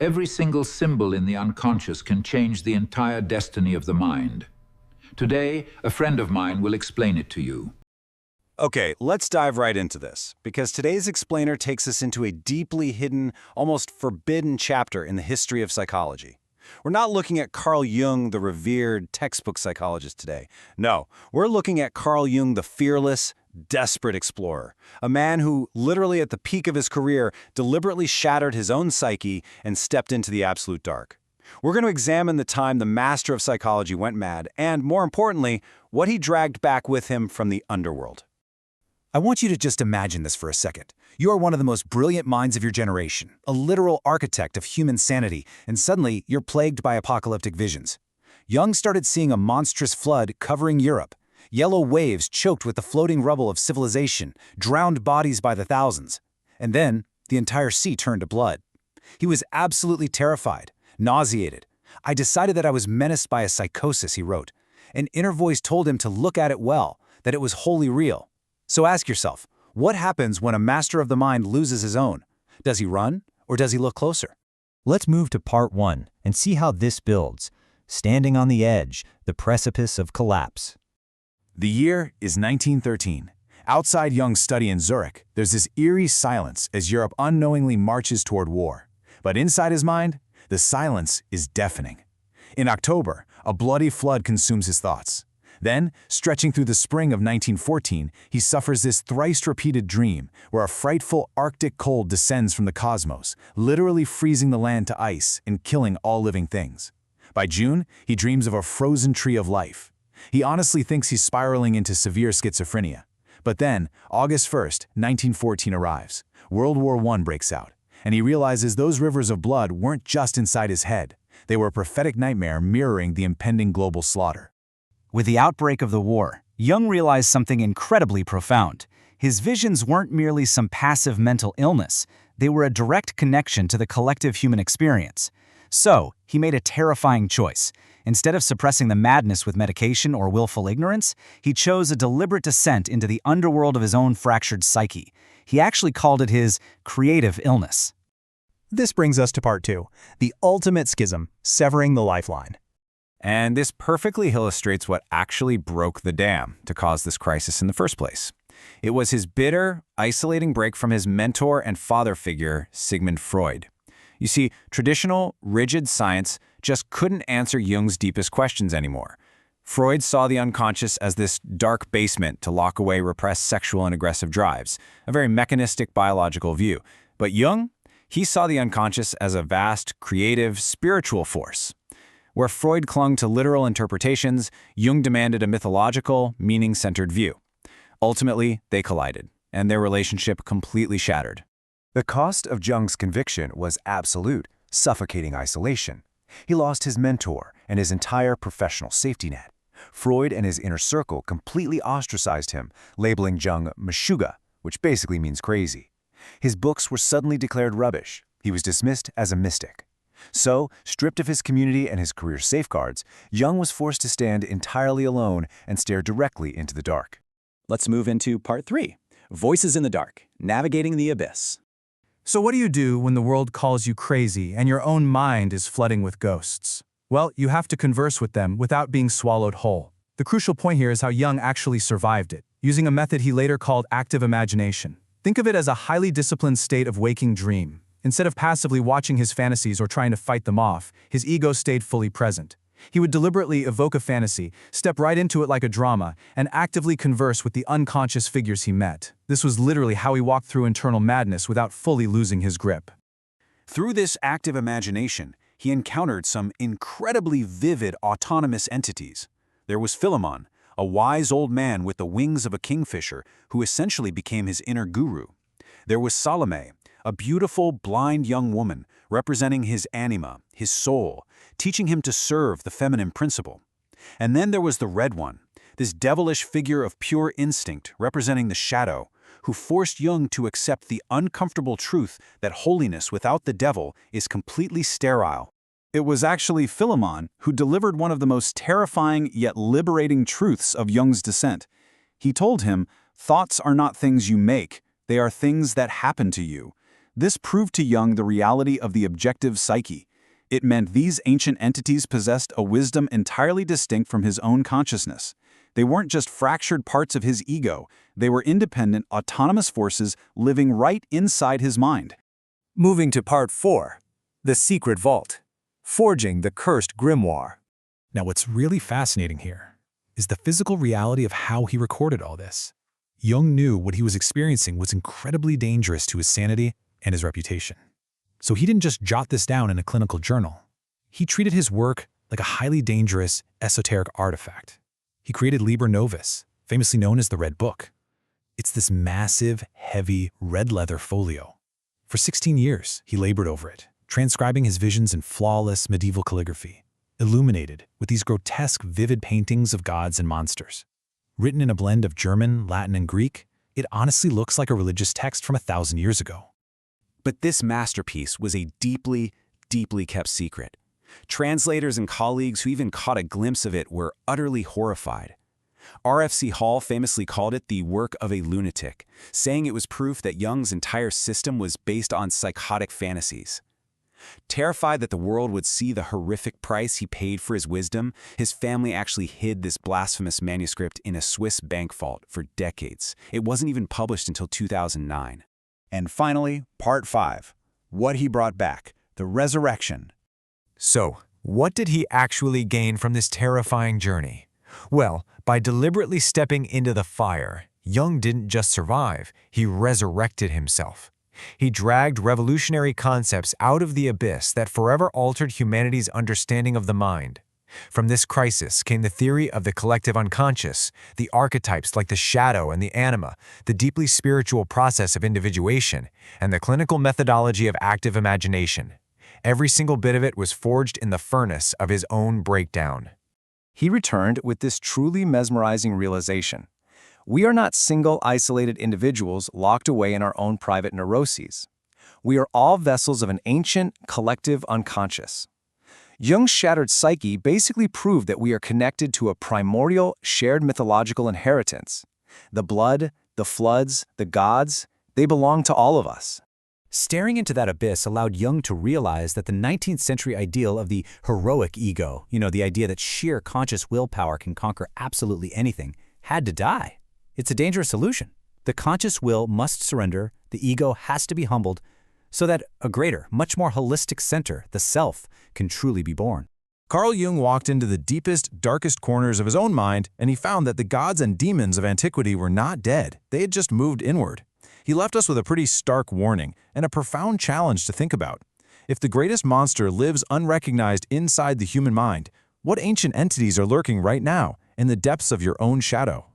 Every single symbol in the unconscious can change the entire destiny of the mind. Today, a friend of mine will explain it to you. Okay, let's dive right into this, because today's explainer takes us into a deeply hidden, almost forbidden chapter in the history of psychology. We're not looking at Carl Jung, the revered textbook psychologist today. No, we're looking at Carl Jung, the fearless, desperate explorer, a man who, literally at the peak of his career, deliberately shattered his own psyche and stepped into the absolute dark. We're going to examine the time the master of psychology went mad, and more importantly, what he dragged back with him from the underworld. I want you to just imagine this for a second. You are one of the most brilliant minds of your generation, a literal architect of human sanity, and suddenly you're plagued by apocalyptic visions. Jung started seeing a monstrous flood covering Europe, yellow waves choked with the floating rubble of civilization, drowned bodies by the thousands. And then, the entire sea turned to blood. He was absolutely terrified, nauseated. I decided that I was menaced by a psychosis, he wrote. An inner voice told him to look at it well, that it was wholly real. So ask yourself, what happens when a master of the mind loses his own? Does he run, or does he look closer? Let's move to part 1 and see how this builds. Standing on the edge, the precipice of collapse. The year is 1913. Outside Jung's study in Zurich, there's this eerie silence as Europe unknowingly marches toward war. But inside his mind, the silence is deafening. In October, a bloody flood consumes his thoughts. Then, stretching through the spring of 1914, he suffers this thrice-repeated dream where a frightful Arctic cold descends from the cosmos, literally freezing the land to ice and killing all living things. By June, he dreams of a frozen tree of life. He honestly thinks he's spiraling into severe schizophrenia. But then, August 1st, 1914 arrives. World War I breaks out, and he realizes those rivers of blood weren't just inside his head. They were a prophetic nightmare mirroring the impending global slaughter. With the outbreak of the war, Jung realized something incredibly profound. His visions weren't merely some passive mental illness. They were a direct connection to the collective human experience. So, he made a terrifying choice. Instead of suppressing the madness with medication or willful ignorance, he chose a deliberate descent into the underworld of his own fractured psyche. He actually called it his creative illness. This brings us to part 2, the ultimate schism, severing the lifeline. And this perfectly illustrates what actually broke the dam to cause this crisis in the first place. It was his bitter, isolating break from his mentor and father figure, Sigmund Freud. You see, traditional, rigid science just couldn't answer Jung's deepest questions anymore. Freud saw the unconscious as this dark basement to lock away repressed sexual and aggressive drives, a very mechanistic biological view. But Jung, he saw the unconscious as a vast, creative, spiritual force. Where Freud clung to literal interpretations, Jung demanded a mythological, meaning-centered view. Ultimately, they collided, and their relationship completely shattered. The cost of Jung's conviction was absolute, suffocating isolation. He lost his mentor and his entire professional safety net. Freud and his inner circle completely ostracized him, labeling Jung Meshuggah, which basically means crazy. His books were suddenly declared rubbish. He was dismissed as a mystic. So, stripped of his community and his career safeguards, Jung was forced to stand entirely alone and stare directly into the dark. Let's move into part 3, Voices in the Dark, Navigating the Abyss. So what do you do when the world calls you crazy and your own mind is flooding with ghosts? Well, you have to converse with them without being swallowed whole. The crucial point here is how Jung actually survived it, using a method he later called active imagination. Think of it as a highly disciplined state of waking dream. Instead of passively watching his fantasies or trying to fight them off, his ego stayed fully present. He would deliberately evoke a fantasy, step right into it like a drama, and actively converse with the unconscious figures he met. This was literally how he walked through internal madness without fully losing his grip. Through this active imagination, he encountered some incredibly vivid autonomous entities. There was Philemon, a wise old man with the wings of a kingfisher who essentially became his inner guru. There was Salome, a beautiful, blind young woman representing his anima, his soul, teaching him to serve the feminine principle. And then there was the Red One, this devilish figure of pure instinct representing the shadow, who forced Jung to accept the uncomfortable truth that holiness without the devil is completely sterile. It was actually Philemon who delivered one of the most terrifying yet liberating truths of Jung's descent. He told him, "Thoughts are not things you make, they are things that happen to you." This proved to Jung the reality of the objective psyche. It meant these ancient entities possessed a wisdom entirely distinct from his own consciousness. They weren't just fractured parts of his ego, they were independent, autonomous forces living right inside his mind. Moving to Part 4, The Secret Vault, Forging the Cursed Grimoire. Now, what's really fascinating here is the physical reality of how he recorded all this. Jung knew what he was experiencing was incredibly dangerous to his sanity and his reputation. So he didn't just jot this down in a clinical journal. He treated his work like a highly dangerous, esoteric artifact. He created Liber Novus, famously known as the Red Book. It's this massive, heavy, red leather folio. For 16 years, he labored over it, transcribing his visions in flawless medieval calligraphy, illuminated with these grotesque, vivid paintings of gods and monsters. Written in a blend of German, Latin, and Greek, it honestly looks like a religious text from 1,000 years ago. But this masterpiece was a deeply, deeply kept secret. Translators and colleagues who even caught a glimpse of it were utterly horrified. RFC Hall famously called it the work of a lunatic, saying it was proof that Jung's entire system was based on psychotic fantasies. Terrified that the world would see the horrific price he paid for his wisdom, his family actually hid this blasphemous manuscript in a Swiss bank vault for decades. It wasn't even published until 2009. And finally, Part 5, What he brought back, the resurrection. So, what did he actually gain from this terrifying journey? Well, by deliberately stepping into the fire, Jung didn't just survive, he resurrected himself. He dragged revolutionary concepts out of the abyss that forever altered humanity's understanding of the mind. From this crisis came the theory of the collective unconscious, the archetypes like the shadow and the anima, the deeply spiritual process of individuation, and the clinical methodology of active imagination. Every single bit of it was forged in the furnace of his own breakdown. He returned with this truly mesmerizing realization. We are not single, isolated individuals locked away in our own private neuroses. We are all vessels of an ancient, collective unconscious. Jung's shattered psyche basically proved that we are connected to a primordial, shared mythological inheritance. The blood, the floods, the gods, they belong to all of us. Staring into that abyss allowed Jung to realize that the 19th century ideal of the heroic ego, the idea that sheer conscious willpower can conquer absolutely anything, had to die. It's a dangerous illusion. The conscious will must surrender, the ego has to be humbled, so that a greater, much more holistic center, the self, can truly be born. Carl Jung walked into the deepest, darkest corners of his own mind, and he found that the gods and demons of antiquity were not dead. They had just moved inward. He left us with a pretty stark warning and a profound challenge to think about. If the greatest monster lives unrecognized inside the human mind, what ancient entities are lurking right now in the depths of your own shadow?